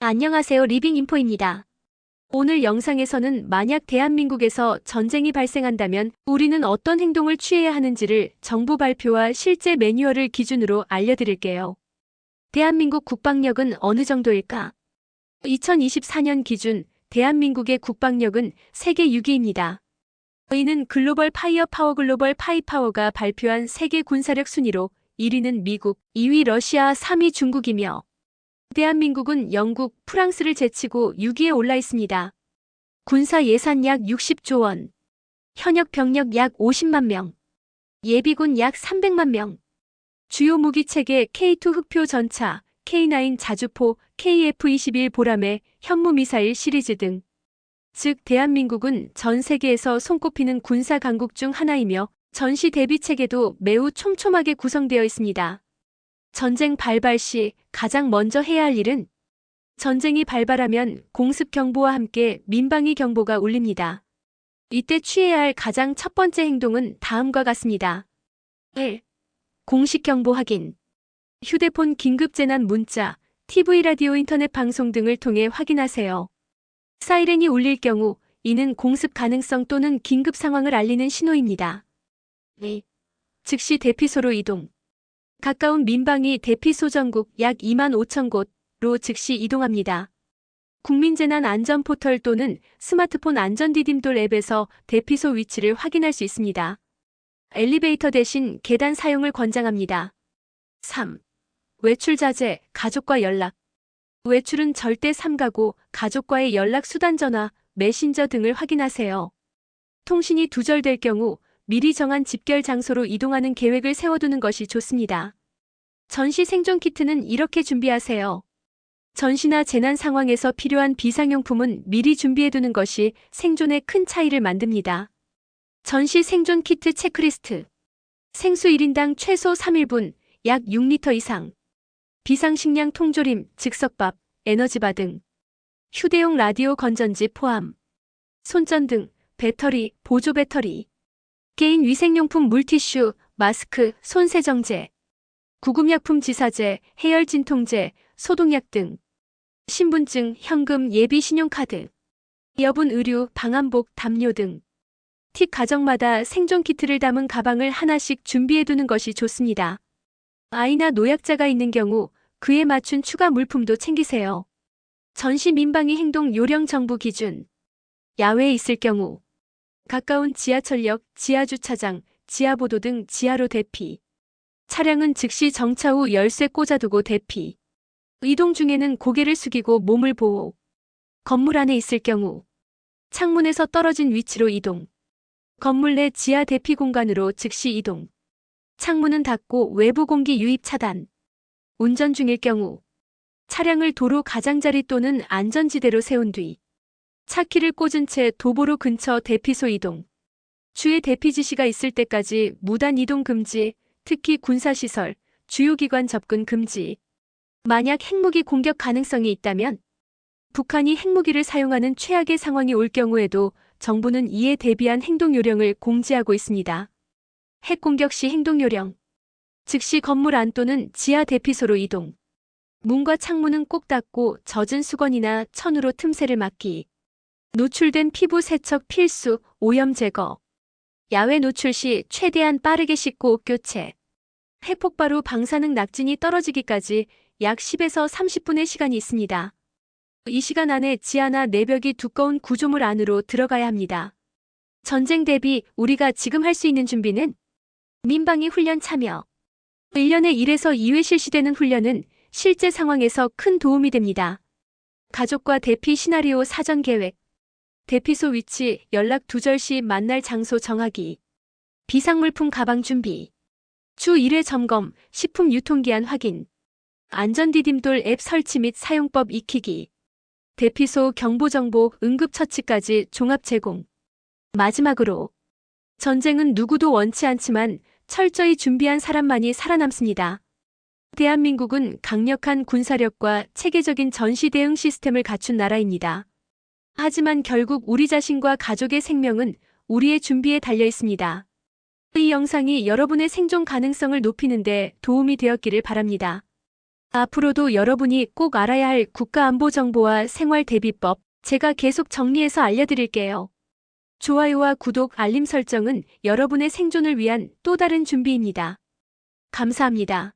안녕하세요. 리빙인포입니다. 오늘 영상에서는 만약 대한민국에서 전쟁이 발생한다면 우리는 어떤 행동을 취해야 하는지를 정부 발표와 실제 매뉴얼을 기준으로 알려드릴게요. 대한민국 국방력은 어느 정도일까? 2024년 기준 대한민국의 국방력은 세계 6위입니다. 이는 글로벌 파이어파워 글로벌 파이파워가 발표한 세계 군사력 순위로 1위는 미국, 2위 러시아, 3위 중국이며 대한민국은 영국, 프랑스를 제치고 6위에 올라 있습니다. 군사 예산 약 60조 원, 현역 병력 약 50만 명, 예비군 약 300만 명, 주요 무기 체계 K2 흑표 전차, K9 자주포, KF-21 보라매, 현무 미사일 시리즈 등. 즉 대한민국은 전 세계에서 손꼽히는 군사 강국 중 하나이며 전시 대비 체계도 매우 촘촘하게 구성되어 있습니다. 전쟁 발발 시 가장 먼저 해야 할 일은 전쟁이 발발하면 공습 경보와 함께 민방위 경보가 울립니다. 이때 취해야 할 가장 첫 번째 행동은 다음과 같습니다. 1. 공식 경보 확인. 휴대폰 긴급재난 문자, TV, 라디오, 인터넷 방송 등을 통해 확인하세요. 사이렌이 울릴 경우 이는 공습 가능성 또는 긴급 상황을 알리는 신호입니다. 2. 즉시 대피소로 이동. 가까운 민방위 대피소 전국 약 2만 5천 곳로 즉시 이동합니다. 국민재난안전포털 또는 스마트폰 안전디딤돌 앱에서 대피소 위치를 확인할 수 있습니다. 엘리베이터 대신 계단 사용을 권장합니다. 3. 외출 자제, 가족과 연락. 외출은 절대 삼가고 가족과의 연락 수단 전화, 메신저 등을 확인하세요. 통신이 두절될 경우 미리 정한 집결 장소로 이동하는 계획을 세워두는 것이 좋습니다. 전시 생존 키트는 이렇게 준비하세요. 전시나 재난 상황에서 필요한 비상용품은 미리 준비해두는 것이 생존에 큰 차이를 만듭니다. 전시 생존 키트 체크리스트. 생수 1인당 최소 3일분, 약 6리터 이상. 비상식량 통조림, 즉석밥, 에너지바 등. 휴대용 라디오 건전지 포함. 손전등, 배터리, 보조 배터리. 개인 위생용품 물티슈, 마스크, 손세정제, 구급약품 지사제, 해열 진통제, 소독약 등. 신분증, 현금, 예비 신용카드. 여분 의류, 방한복, 담요 등. 팁 가정마다 생존 키트를 담은 가방을 하나씩 준비해두는 것이 좋습니다. 아이나 노약자가 있는 경우 그에 맞춘 추가 물품도 챙기세요. 전시 민방위 행동 요령 정부 기준. 야외에 있을 경우 가까운 지하철역, 지하주차장, 지하보도 등 지하로 대피. 차량은 즉시 정차 후 열쇠 꽂아두고 대피. 이동 중에는 고개를 숙이고 몸을 보호. 건물 안에 있을 경우 창문에서 떨어진 위치로 이동. 건물 내 지하 대피 공간으로 즉시 이동. 창문은 닫고 외부 공기 유입 차단. 운전 중일 경우 차량을 도로 가장자리 또는 안전지대로 세운 뒤 차키를 꽂은 채 도보로 근처 대피소 이동. 주의 대피 지시가 있을 때까지 무단 이동 금지, 특히 군사시설, 주요 기관 접근 금지. 만약 핵무기 공격 가능성이 있다면 북한이 핵무기를 사용하는 최악의 상황이 올 경우에도 정부는 이에 대비한 행동 요령을 공지하고 있습니다. 핵 공격 시 행동 요령. 즉시 건물 안 또는 지하 대피소로 이동. 문과 창문은 꼭 닫고 젖은 수건이나 천으로 틈새를 막기. 노출된 피부 세척 필수, 오염 제거. 야외 노출 시 최대한 빠르게 씻고 옷 교체. 핵폭발 후 방사능 낙진이 떨어지기까지 약 10에서 30분의 시간이 있습니다. 이 시간 안에 지하나 내벽이 두꺼운 구조물 안으로 들어가야 합니다. 전쟁 대비 우리가 지금 할 수 있는 준비는 민방위 훈련 참여. 1년에 1에서 2회 실시되는 훈련은 실제 상황에서 큰 도움이 됩니다. 가족과 대피 시나리오 사전 계획. 대피소 위치, 연락 두절 시 만날 장소 정하기. 비상물품 가방 준비. 주 1회 점검, 식품 유통기한 확인. 안전디딤돌 앱 설치 및 사용법 익히기. 대피소 경보정보, 응급처치까지 종합 제공. 마지막으로 전쟁은 누구도 원치 않지만 철저히 준비한 사람만이 살아남습니다. 대한민국은 강력한 군사력과 체계적인 전시 대응 시스템을 갖춘 나라입니다. 하지만 결국 우리 자신과 가족의 생명은 우리의 준비에 달려 있습니다. 이 영상이 여러분의 생존 가능성을 높이는 데 도움이 되었기를 바랍니다. 앞으로도 여러분이 꼭 알아야 할 국가안보정보와 생활대비법, 제가 계속 정리해서 알려드릴게요. 좋아요와 구독, 알림 설정은 여러분의 생존을 위한 또 다른 준비입니다. 감사합니다.